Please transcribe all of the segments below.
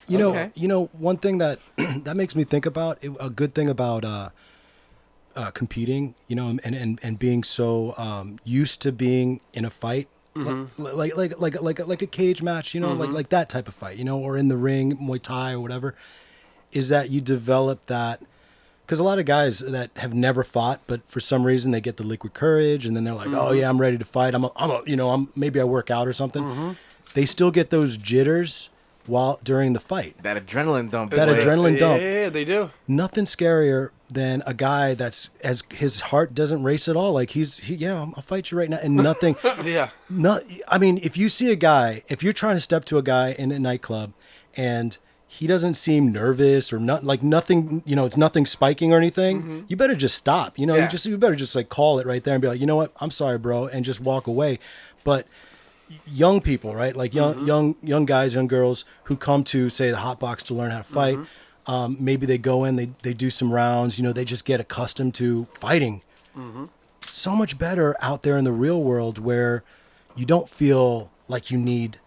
One thing that that makes me think about a good thing about competing, and being so used to being in a fight, like a cage match, like that type of fight, or in the ring, Muay Thai or whatever, is that you develop that. Because a lot of guys that have never fought, but for some reason they get the liquid courage, and then they're like, "Oh yeah, I'm ready to fight. Maybe I work out or something." They still get those jitters during the fight. That adrenaline dump. Yeah, they do. Nothing scarier than a guy that's as his heart doesn't race at all. Like I'll fight you right now, and nothing. Yeah. If you see a guy, if you're trying to step to a guy in a nightclub, and he doesn't seem nervous or nothing, it's nothing spiking or anything, you better just stop. You better just like call it right there and be like, you know what, I'm sorry, bro, and just walk away. But young people, right? Like young guys, young girls who come to, say, the hot box to learn how to fight. Maybe they go in, they do some rounds, they just get accustomed to fighting. So much better out there in the real world where you don't feel like you need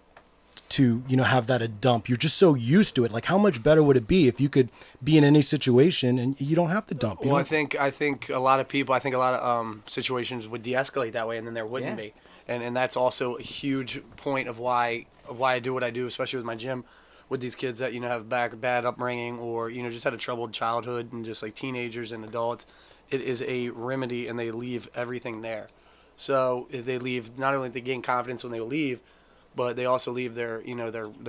to, have that a dump. You're just so used to it. Like, how much better would it be if you could be in any situation and you don't have to dump? Well, I think a lot of situations would de-escalate that way, and then there wouldn't be. And that's also a huge point of why I do what I do, especially with my gym, with these kids that have bad upbringing or just had a troubled childhood, and just like teenagers and adults. It is a remedy, and they leave everything there. So they leave, not only they gain confidence when they leave, but they also leave their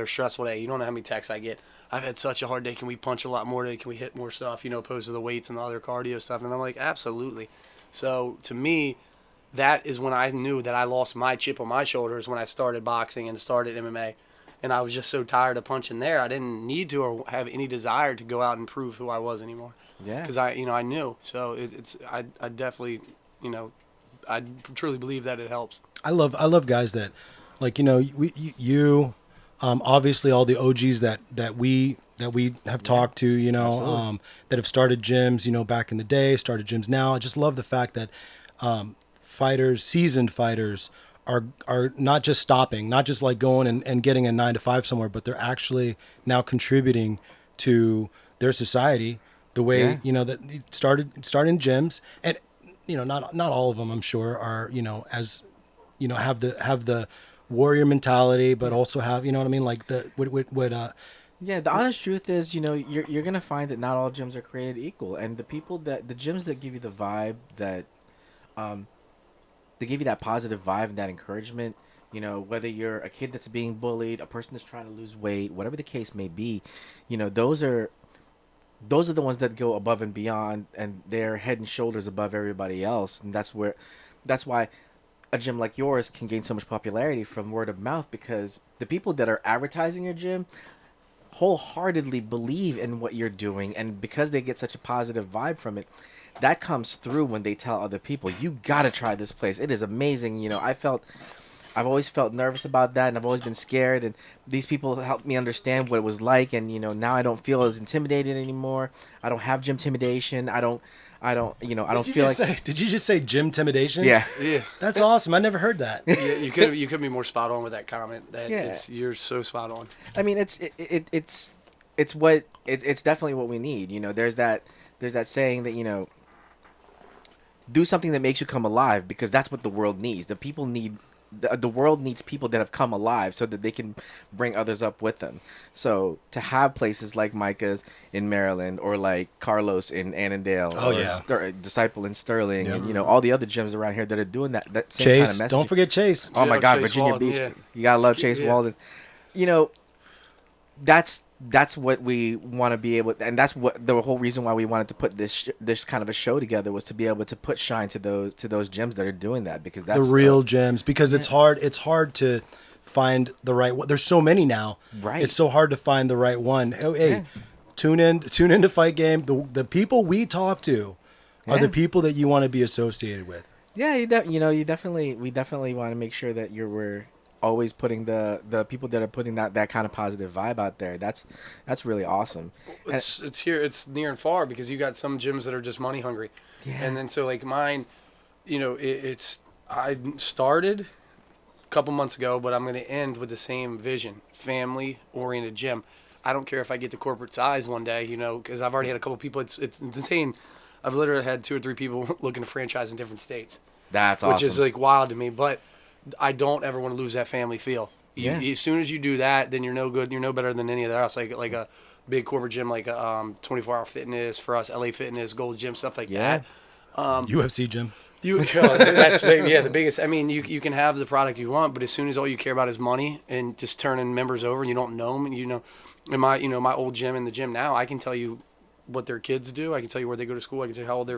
stressful day. You don't know how many texts I get. I've had such a hard day. Can we punch a lot more today? Can we hit more stuff? Opposed to the weights and the other cardio stuff. And I'm like, absolutely. So to me, that is when I knew that I lost my chip on my shoulders when I started boxing and started MMA. And I was just so tired of punching there. I didn't need to or have any desire to go out and prove who I was anymore. Yeah. Because I knew. So I definitely, I truly believe that it helps. I love guys that, like, obviously all the OGs that we have talked to, that have started gyms, back in the day, started gyms now. I just love the fact that seasoned fighters are not just stopping, not just like going and getting a 9-to-5 somewhere, but they're actually now contributing to their society the way, that started in gyms. And, not all of them, I'm sure, are, as, have the warrior mentality, but also have, like the the honest truth is, you're gonna find that not all gyms are created equal, and the gyms that give you the vibe that they give you that positive vibe and that encouragement, whether you're a kid that's being bullied, a person that's trying to lose weight, whatever the case may be, those are the ones that go above and beyond, and they're head and shoulders above everybody else. And that's why a gym like yours can gain so much popularity from word of mouth, because the people that are advertising your gym wholeheartedly believe in what you're doing, and because they get such a positive vibe from it, that comes through when they tell other people, you gotta try this place, it is amazing. I've always felt nervous about that, and I've always been scared, and these people helped me understand what it was like, and now I don't feel as intimidated anymore. I don't have gym intimidation. I don't feel like. Did you just say gym intimidation? Yeah. That's awesome. I never heard that. Yeah, you could be more spot on with that comment. You're so spot on. I mean, it's definitely what we need. There's that saying that do something that makes you come alive, because that's what the world needs. The world needs people that have come alive so that they can bring others up with them. So to have places like Micah's in Maryland, or like Carlos in Annandale, Disciple in Sterling, and all the other gyms around here that are doing that same Chase, kind of message. Don't forget Chase. Oh my God, Chase Virginia Walden, Beach. yeah. You gotta love Chase Walden. That's what we want to be able, and that's what the whole reason why we wanted to put this kind of a show together, was to be able to put shine to those gyms that are doing that, because that's the real gyms. Because it's hard to find the right one. There's so many now. Right. It's so hard to find the right one. Oh, hey, tune in to Fight Game. The people we talk to are the people that you want to be associated with. Yeah, we definitely want to make sure that we're always putting the people that are putting that kind of positive vibe out there. That's really awesome. It's here. It's near and far, because you got some gyms that are just money hungry, and then so like mine, I started a couple months ago, but I'm going to end with the same vision: family oriented gym. I don't care if I get to corporate size one day, because I've already had a couple people. It's insane. I've literally had 2 or 3 people looking to franchise in different states. That's awesome. Which is like wild to me, but I don't ever want to lose that family feel. As soon as you do that, then you're no good. You're no better than any other else. Like a big corporate gym, like 24-hour fitness for us, LA Fitness, Gold Gym, stuff like that. UFC gym. That's the biggest. I mean, you can have the product you want, but as soon as all you care about is money and just turning members over, and you don't know them, and in my old gym and the gym now, I can tell you what their kids do. I can tell you where they go to school. I can tell you how old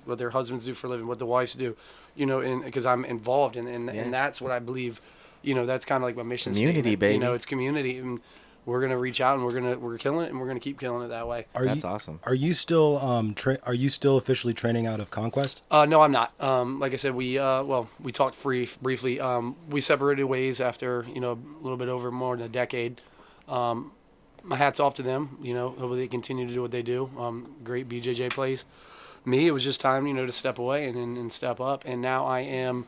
what their husbands do for a living, what the wives do, and because I'm involved and that's what I believe. That's kind of like my mission community statement. Baby. It's community, and we're gonna reach out and we're killing it, and we're gonna keep killing it that way. That's awesome. Are you still are you still officially training out of Conquest? No, I'm not. Like I said, we talked briefly. We separated ways after a little bit over more than a decade. My hat's off to them. Hopefully they continue to do what they do. Great BJJ place. Me, it was just time to step away and step up. And now I am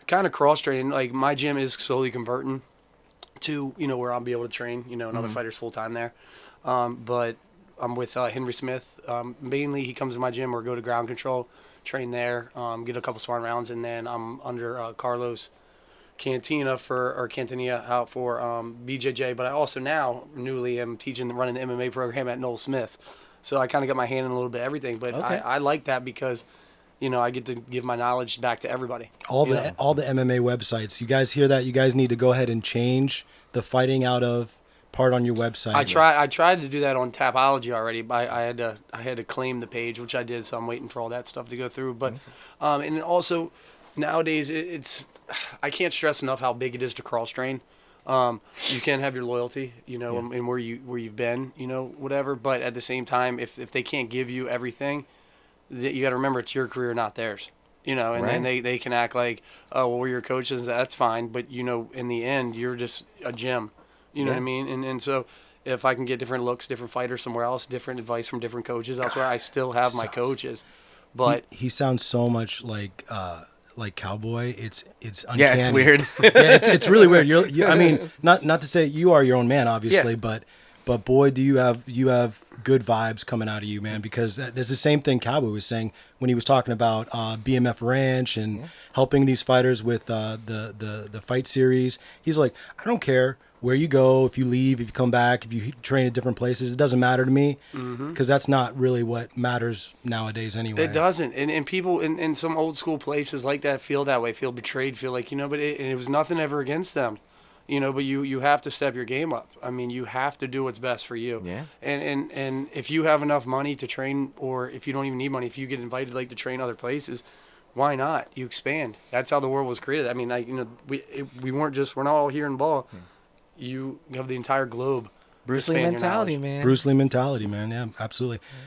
kind of cross training. Like my gym is slowly converting to where I'll be able to train another fighters full time there. But I'm with Henry Smith. Mainly he comes to my gym or go to ground control, train there, get a couple sparring rounds, and then I'm under Carlos Cantina out for BJJ. But I also now newly am running the MMA program at Noel Smith. So I kind of got my hand in a little bit of everything. But okay. I like that because I get to give my knowledge back to everybody. All the MMA websites. You guys hear that? You guys need to go ahead and change the fighting out of part on your website. I tried to do that on Tapology already, but I had to claim the page, which I did. So I'm waiting for all that stuff to go through. But and also nowadays it's I can't stress enough how big it is to cross train. You can have your loyalty, and where you've been, whatever. But at the same time, if they can't give you everything, you got to remember it's your career, not theirs. And then they can act like, oh, well, we're your coaches. That's fine. But, in the end, you're just a gym. You know what I mean? And so if I can get different looks, different fighters somewhere else, different advice from different coaches elsewhere, I still have my coaches. But he sounds so much like Cowboy. It's uncanny. Yeah, it's weird. It's really weird. I mean, not to say you are your own man, obviously, but boy, do you have good vibes coming out of you, man, because there's the same thing Cowboy was saying when he was talking about BMF Ranch and helping these fighters with the fight series. He's like, I don't care where you go, if you leave, if you come back, if you train at different places, it doesn't matter to me, because that's not really what matters nowadays anyway. It doesn't, and people in some old school places like that feel that way, feel betrayed, feel like, but it was nothing ever against them. But you have to step your game up. I mean, you have to do what's best for you. Yeah. And if you have enough money to train, or if you don't even need money, if you get invited to train other places, why not? You expand. That's how the world was created. I mean, we're not all here in ball. You have the entire globe. Bruce Lee mentality, man. Bruce Lee mentality, man. Yeah, absolutely.